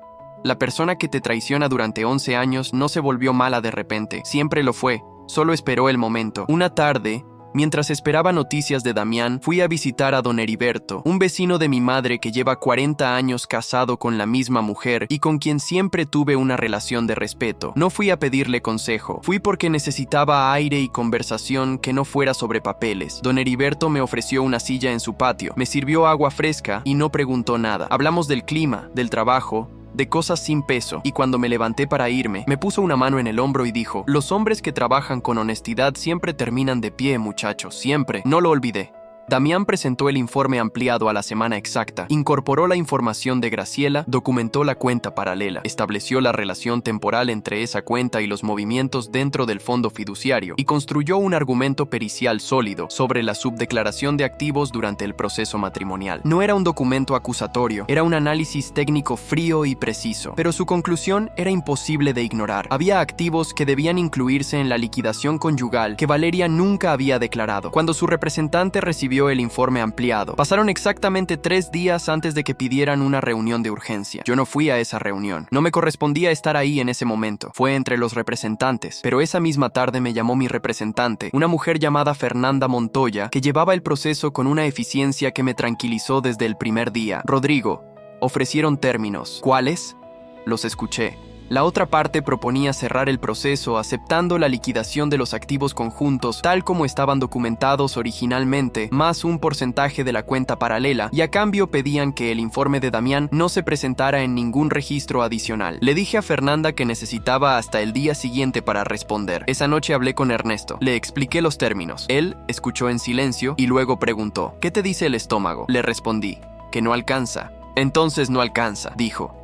la persona que te traiciona durante 11 años no se volvió mala de repente. Siempre lo fue. Solo esperó el momento. Una tarde, mientras esperaba noticias de Damián, fui a visitar a don Heriberto, un vecino de mi madre que lleva 40 años casado con la misma mujer y con quien siempre tuve una relación de respeto. No fui a pedirle consejo, fui porque necesitaba aire y conversación que no fuera sobre papeles. Don Heriberto me ofreció una silla en su patio, me sirvió agua fresca y no preguntó nada. Hablamos del clima, del trabajo, de cosas sin peso, y cuando me levanté para irme, me puso una mano en el hombro y dijo, los hombres que trabajan con honestidad siempre terminan de pie, muchachos, siempre. No lo olvidé. Damián presentó el informe ampliado a la semana exacta, incorporó la información de Graciela, documentó la cuenta paralela, estableció la relación temporal entre esa cuenta y los movimientos dentro del fondo fiduciario y construyó un argumento pericial sólido sobre la subdeclaración de activos durante el proceso matrimonial. No era un documento acusatorio, era un análisis técnico frío y preciso, pero su conclusión era imposible de ignorar. Había activos que debían incluirse en la liquidación conyugal que Valeria nunca había declarado. Cuando su representante recibió el informe ampliado, pasaron exactamente 3 días antes de que pidieran una reunión de urgencia. Yo no fui a esa reunión. No me correspondía estar ahí en ese momento. Fue entre los representantes. Pero esa misma tarde me llamó mi representante, una mujer llamada Fernanda Montoya, que llevaba el proceso con una eficiencia que me tranquilizó desde el primer día. Rodrigo, ofrecieron términos. ¿Cuáles? Los escuché. La otra parte proponía cerrar el proceso aceptando la liquidación de los activos conjuntos tal como estaban documentados originalmente, más un porcentaje de la cuenta paralela, y a cambio pedían que el informe de Damián no se presentara en ningún registro adicional. Le dije a Fernanda que necesitaba hasta el día siguiente para responder. Esa noche hablé con Ernesto. Le expliqué los términos. Él escuchó en silencio y luego preguntó, ¿qué te dice el estómago? Le respondí, que no alcanza. Entonces no alcanza, dijo.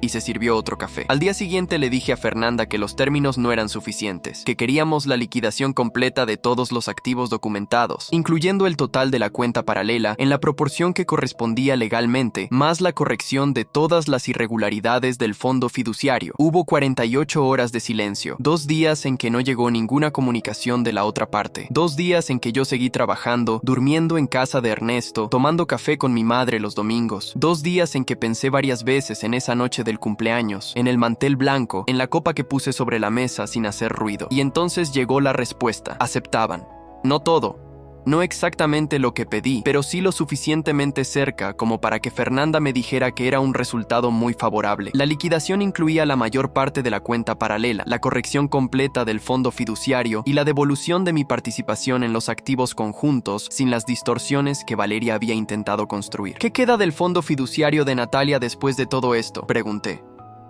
Y se sirvió otro café. Al día siguiente le dije a Fernanda que los términos no eran suficientes, que queríamos la liquidación completa de todos los activos documentados, incluyendo el total de la cuenta paralela en la proporción que correspondía legalmente, más la corrección de todas las irregularidades del fondo fiduciario. Hubo 48 horas de silencio, 2 días en que no llegó ninguna comunicación de la otra parte, 2 días en que yo seguí trabajando, durmiendo en casa de Ernesto, tomando café con mi madre los domingos, 2 días en que pensé varias veces en esa noche del cumpleaños, en el mantel blanco, en la copa que puse sobre la mesa sin hacer ruido. Y entonces llegó la respuesta. Aceptaban. No todo. No exactamente lo que pedí, pero sí lo suficientemente cerca como para que Fernanda me dijera que era un resultado muy favorable. La liquidación incluía la mayor parte de la cuenta paralela, la corrección completa del fondo fiduciario y la devolución de mi participación en los activos conjuntos sin las distorsiones que Valeria había intentado construir. ¿Qué queda del fondo fiduciario de Natalia después de todo esto?, pregunté.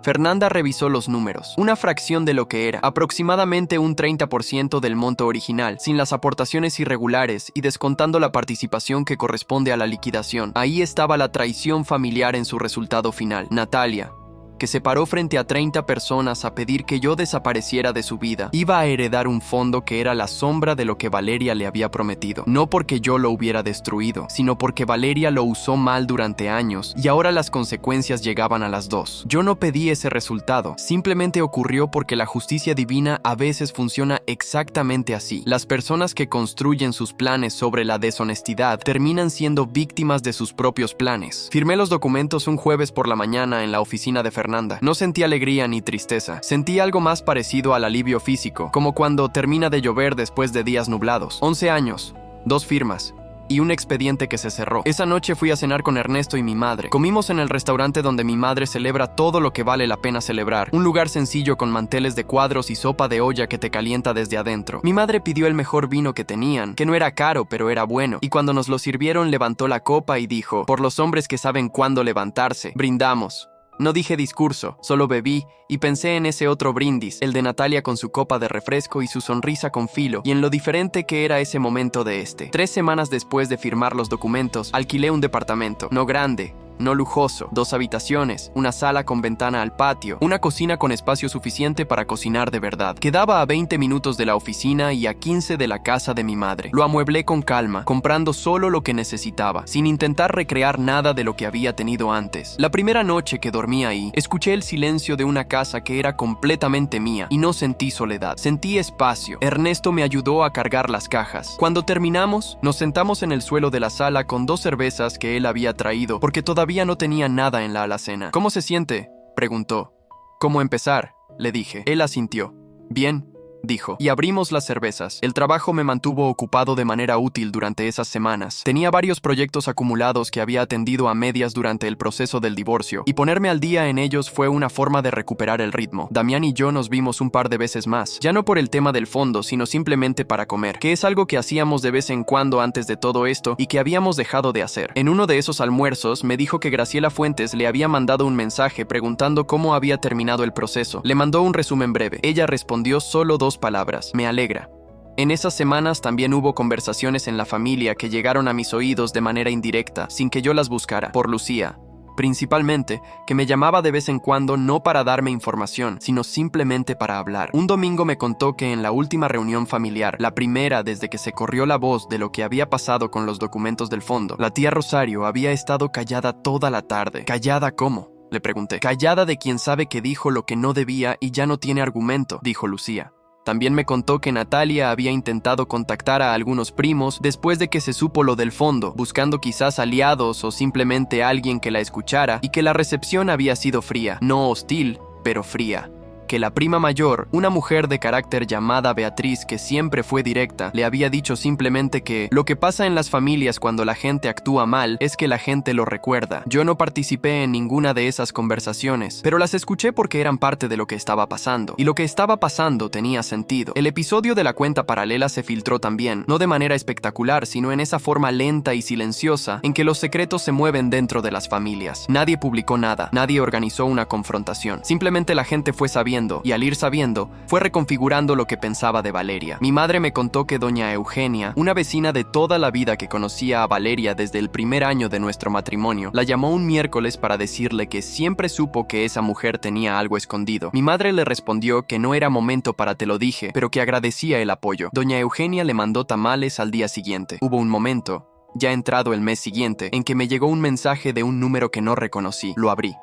Fernanda revisó los números. Una fracción de lo que era, aproximadamente un 30% del monto original, sin las aportaciones irregulares y descontando la participación que corresponde a la liquidación. Ahí estaba la traición familiar en su resultado final. Natalia, que se paró frente a 30 personas a pedir que yo desapareciera de su vida, iba a heredar un fondo que era la sombra de lo que Valeria le había prometido. No porque yo lo hubiera destruido, sino porque Valeria lo usó mal durante años y ahora las consecuencias llegaban a las dos. Yo no pedí ese resultado, simplemente ocurrió porque la justicia divina a veces funciona exactamente así. Las personas que construyen sus planes sobre la deshonestidad terminan siendo víctimas de sus propios planes. Firmé los documentos un jueves por la mañana en la oficina de Fernanda Fernanda. No sentí alegría ni tristeza. Sentí algo más parecido al alivio físico, como cuando termina de llover después de días nublados. 11 años, 2 firmas y un expediente que se cerró. Esa noche fui a cenar con Ernesto y mi madre. Comimos en el restaurante donde mi madre celebra todo lo que vale la pena celebrar. Un lugar sencillo con manteles de cuadros y sopa de olla que te calienta desde adentro. Mi madre pidió el mejor vino que tenían, que no era caro, pero era bueno. Y cuando nos lo sirvieron, levantó la copa y dijo: por los hombres que saben cuándo levantarse. Brindamos. No dije discurso, solo bebí y pensé en ese otro brindis, el de Natalia con su copa de refresco y su sonrisa con filo, y en lo diferente que era ese momento de este. 3 semanas después de firmar los documentos, alquilé un departamento, no grande, no lujoso, 2 habitaciones, una sala con ventana al patio, una cocina con espacio suficiente para cocinar de verdad. Quedaba a 20 minutos de la oficina y a 15 de la casa de mi madre. Lo amueblé con calma, comprando solo lo que necesitaba, sin intentar recrear nada de lo que había tenido antes. La primera noche que dormí ahí, escuché el silencio de una casa que era completamente mía y no sentí soledad, sentí espacio. Ernesto me ayudó a cargar las cajas. Cuando terminamos, nos sentamos en el suelo de la sala con 2 cervezas que él había traído, porque todavía no tenía nada en la alacena. ¿Cómo se siente?, preguntó. ¿Cómo empezar?, le dije. Él asintió. Bien, dijo, y abrimos las cervezas. El trabajo me mantuvo ocupado de manera útil durante esas semanas. Tenía varios proyectos acumulados que había atendido a medias durante el proceso del divorcio, y ponerme al día en ellos fue una forma de recuperar el ritmo. Damián y yo nos vimos un par de veces más, ya no por el tema del fondo, sino simplemente para comer, que es algo que hacíamos de vez en cuando antes de todo esto y que habíamos dejado de hacer. En uno de esos almuerzos me dijo que Graciela Fuentes le había mandado un mensaje preguntando cómo había terminado el proceso. Le mandó un resumen breve. Ella respondió solo 2 palabras: me alegra. En esas semanas también hubo conversaciones en la familia que llegaron a mis oídos de manera indirecta, sin que yo las buscara, por Lucía. Principalmente, que me llamaba de vez en cuando no para darme información, sino simplemente para hablar. Un domingo me contó que en la última reunión familiar, la primera desde que se corrió la voz de lo que había pasado con los documentos del fondo, la tía Rosario había estado callada toda la tarde. ¿Callada cómo?, le pregunté. Callada de quien sabe que dijo lo que no debía y ya no tiene argumento, dijo Lucía. También me contó que Natalia había intentado contactar a algunos primos después de que se supo lo del fondo, buscando quizás aliados o simplemente alguien que la escuchara, y que la recepción había sido fría, no hostil, pero fría. Que la prima mayor, una mujer de carácter llamada Beatriz que siempre fue directa, le había dicho simplemente que lo que pasa en las familias cuando la gente actúa mal es que la gente lo recuerda. Yo no participé en ninguna de esas conversaciones, pero las escuché porque eran parte de lo que estaba pasando, y lo que estaba pasando tenía sentido. El episodio de la cuenta paralela se filtró también, no de manera espectacular, sino en esa forma lenta y silenciosa en que los secretos se mueven dentro de las familias. Nadie publicó nada, nadie organizó una confrontación, simplemente la gente fue sabiendo, y al ir sabiendo, fue reconfigurando lo que pensaba de Valeria. Mi madre me contó que doña Eugenia, una vecina de toda la vida que conocía a Valeria desde el primer año de nuestro matrimonio, la llamó un miércoles para decirle que siempre supo que esa mujer tenía algo escondido. Mi madre le respondió que no era momento para te lo dije, pero que agradecía el apoyo. Doña Eugenia le mandó tamales al día siguiente. Hubo un momento, ya entrado el mes siguiente, en que me llegó un mensaje de un número que no reconocí. Lo abrí.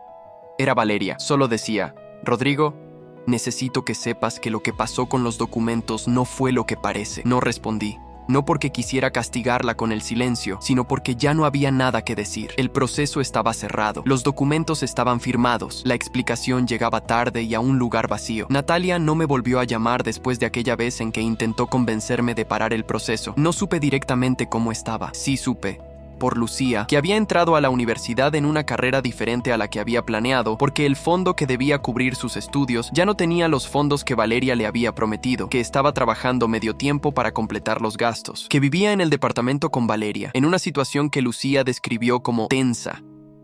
Era Valeria. Solo decía: Rodrigo, necesito que sepas que lo que pasó con los documentos no fue lo que parece. No respondí. No porque quisiera castigarla con el silencio, sino porque ya no había nada que decir. El proceso estaba cerrado. Los documentos estaban firmados. La explicación llegaba tarde y a un lugar vacío. Natalia no me volvió a llamar después de aquella vez en que intentó convencerme de parar el proceso. No supe directamente cómo estaba. Sí supe, por Lucía, que había entrado a la universidad en una carrera diferente a la que había planeado, porque el fondo que debía cubrir sus estudios ya no tenía los fondos que Valeria le había prometido, que estaba trabajando medio tiempo para completar los gastos, que vivía en el departamento con Valeria, en una situación que Lucía describió como tensa.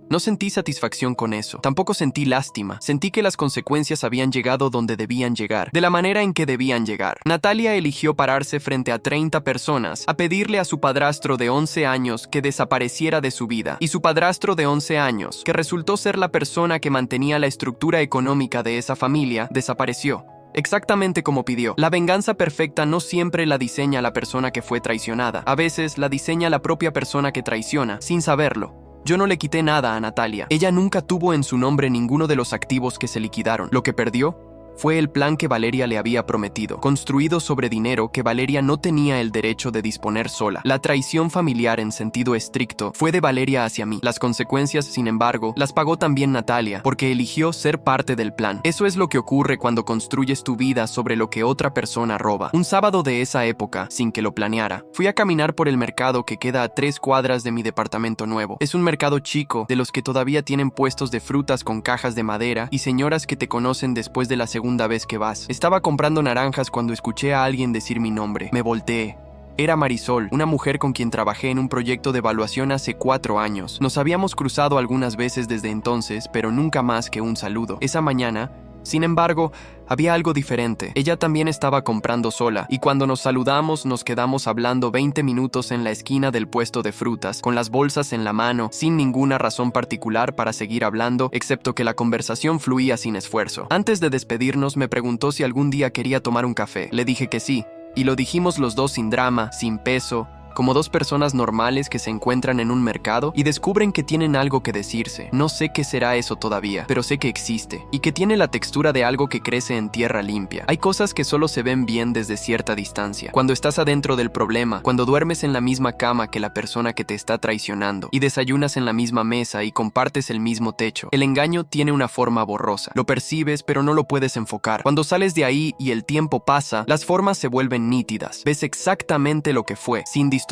No sentí satisfacción con eso, tampoco sentí lástima, sentí que las consecuencias habían llegado donde debían llegar, de la manera en que debían llegar. Natalia eligió pararse frente a 30 personas a pedirle a su padrastro de 11 años que desapareciera de su vida, y su padrastro de 11 años, que resultó ser la persona que mantenía la estructura económica de esa familia, desapareció. Exactamente como pidió. La venganza perfecta no siempre la diseña la persona que fue traicionada, a veces la diseña la propia persona que traiciona, sin saberlo. Yo no le quité nada a Natalia. Ella nunca tuvo en su nombre ninguno de los activos que se liquidaron. Lo que perdió Fue el plan que Valeria le había prometido, construido sobre dinero que Valeria no tenía el derecho de disponer sola. La traición familiar en sentido estricto fue de Valeria hacia mí. Las consecuencias, sin embargo, las pagó también Natalia, porque eligió ser parte del plan. Eso es lo que ocurre cuando construyes tu vida sobre lo que otra persona roba. Un sábado de esa época, sin que lo planeara, fui a caminar por el mercado que queda a 3 cuadras de mi departamento nuevo. Es un mercado chico, de los que todavía tienen puestos de frutas con cajas de madera y señoras que te conocen después de la segunda vez que vas. Estaba comprando naranjas cuando escuché a alguien decir mi nombre. Me volteé. Era Marisol, una mujer con quien trabajé en un proyecto de evaluación hace 4 años. Nos habíamos cruzado algunas veces desde entonces, pero nunca más que un saludo. Esa mañana, sin embargo, había algo diferente. Ella también estaba comprando sola, y cuando nos saludamos nos quedamos hablando 20 minutos en la esquina del puesto de frutas, con las bolsas en la mano, sin ninguna razón particular para seguir hablando, excepto que la conversación fluía sin esfuerzo. Antes de despedirnos me preguntó si algún día quería tomar un café. Le dije que sí, y lo dijimos los dos sin drama, sin peso, como dos personas normales que se encuentran en un mercado y descubren que tienen algo que decirse. No sé qué será eso todavía, pero sé que existe, y que tiene la textura de algo que crece en tierra limpia. Hay cosas que solo se ven bien desde cierta distancia. Cuando estás adentro del problema, cuando duermes en la misma cama que la persona que te está traicionando, y desayunas en la misma mesa y compartes el mismo techo, el engaño tiene una forma borrosa. Lo percibes, pero no lo puedes enfocar. Cuando sales de ahí y el tiempo pasa, las formas se vuelven nítidas. Ves exactamente lo que fue, sin distorsión.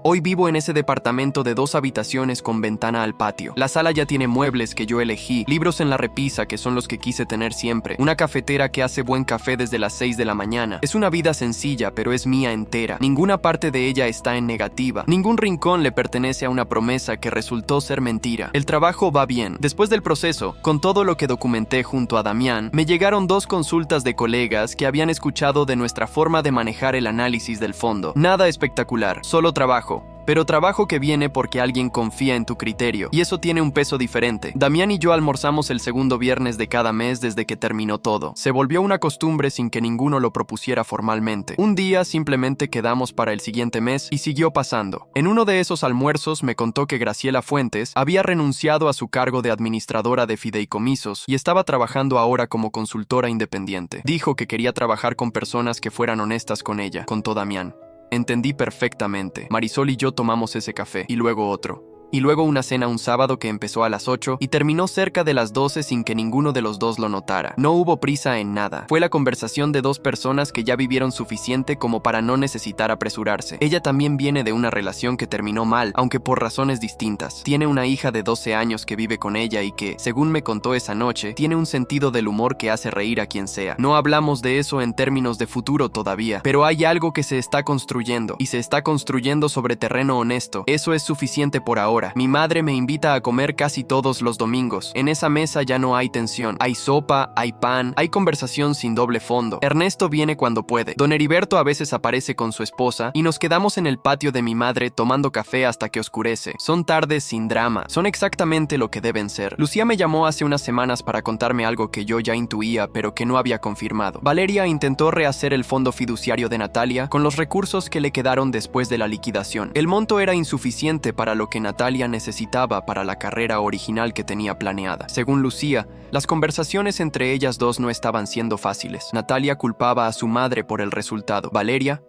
Hoy vivo en ese departamento de 2 habitaciones con ventana al patio. La sala ya tiene muebles que yo elegí, libros en la repisa que son los que quise tener siempre, una cafetera que hace buen café desde las 6 de la mañana. Es una vida sencilla, pero es mía entera. Ninguna parte de ella está en negativa. Ningún rincón le pertenece a una promesa que resultó ser mentira. El trabajo va bien. Después del proceso, con todo lo que documenté junto a Damián, me llegaron 2 consultas de colegas que habían escuchado de nuestra forma de manejar el análisis del fondo. Nada espectacular. Solo trabajo. Pero trabajo que viene porque alguien confía en tu criterio, y eso tiene un peso diferente. Damián y yo almorzamos el segundo viernes de cada mes desde que terminó todo. Se volvió una costumbre sin que ninguno lo propusiera formalmente. Un día simplemente quedamos para el siguiente mes y siguió pasando. En uno de esos almuerzos me contó que Graciela Fuentes había renunciado a su cargo de administradora de fideicomisos y estaba trabajando ahora como consultora independiente. Dijo que quería trabajar con personas que fueran honestas con ella, contó Damián. Entendí perfectamente. Marisol y yo tomamos ese café, y luego otro. Y luego una cena un sábado que empezó a las 8 y terminó cerca de las 12 sin que ninguno de los dos lo notara. No hubo prisa en nada. Fue la conversación de 2 personas que ya vivieron suficiente como para no necesitar apresurarse. Ella también viene de una relación que terminó mal, aunque por razones distintas. Tiene una hija de 12 años que vive con ella y que, según me contó esa noche, tiene un sentido del humor que hace reír a quien sea. No hablamos de eso en términos de futuro todavía, pero hay algo que se está construyendo, y se está construyendo sobre terreno honesto. Eso es suficiente por ahora. Mi madre me invita a comer casi todos los domingos. En esa mesa ya no hay tensión. Hay sopa, hay pan, hay conversación sin doble fondo. Ernesto viene cuando puede. Don Heriberto a veces aparece con su esposa y nos quedamos en el patio de mi madre tomando café hasta que oscurece. Son tardes sin drama. Son exactamente lo que deben ser. Lucía me llamó hace unas semanas para contarme algo que yo ya intuía, pero que no había confirmado. Valeria intentó rehacer el fondo fiduciario de Natalia con los recursos que le quedaron después de la liquidación. El monto era insuficiente para lo que Natalia necesitaba para la carrera original que tenía planeada. Según Lucía, las conversaciones entre ellas dos no estaban siendo fáciles. Natalia culpaba a su madre por el resultado. Valeria,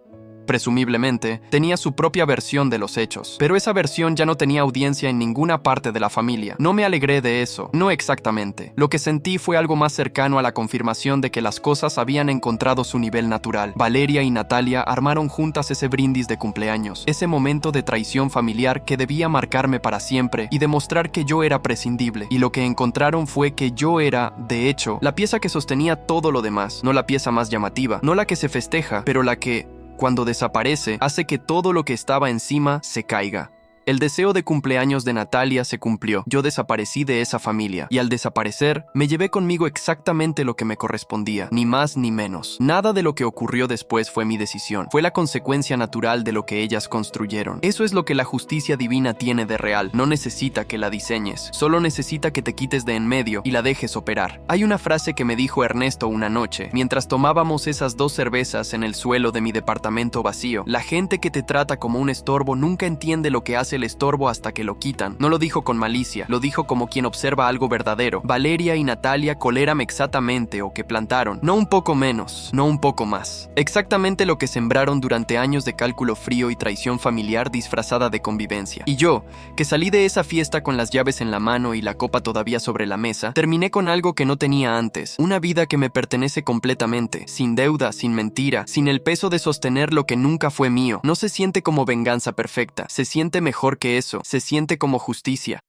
presumiblemente, tenía su propia versión de los hechos, pero esa versión ya no tenía audiencia en ninguna parte de la familia. No me alegré de eso, no exactamente. Lo que sentí fue algo más cercano a la confirmación de que las cosas habían encontrado su nivel natural. Valeria y Natalia armaron juntas ese brindis de cumpleaños, ese momento de traición familiar que debía marcarme para siempre y demostrar que yo era prescindible. Y lo que encontraron fue que yo era, de hecho, la pieza que sostenía todo lo demás, no la pieza más llamativa, no la que se festeja, pero la que, cuando desaparece, hace que todo lo que estaba encima se caiga. El deseo de cumpleaños de Natalia se cumplió. Yo desaparecí de esa familia, y al desaparecer, me llevé conmigo exactamente lo que me correspondía, ni más ni menos. Nada de lo que ocurrió después fue mi decisión. Fue la consecuencia natural de lo que ellas construyeron. Eso es lo que la justicia divina tiene de real. No necesita que la diseñes, solo necesita que te quites de en medio y la dejes operar. Hay una frase que me dijo Ernesto una noche, mientras tomábamos esas 2 cervezas en el suelo de mi departamento vacío. La gente que te trata como un estorbo nunca entiende lo que hace hace el estorbo hasta que lo quitan. No lo dijo con malicia, lo dijo como quien observa algo verdadero. Valeria y Natalia coleram exactamente o que plantaron, no un poco menos, no un poco más. Exactamente lo que sembraron durante años de cálculo frío y traición familiar disfrazada de convivencia. Y yo, que salí de esa fiesta con las llaves en la mano y la copa todavía sobre la mesa, terminé con algo que no tenía antes, una vida que me pertenece completamente, sin deuda, sin mentira, sin el peso de sostener lo que nunca fue mío. No se siente como venganza perfecta, se siente mejor que eso, se siente como justicia.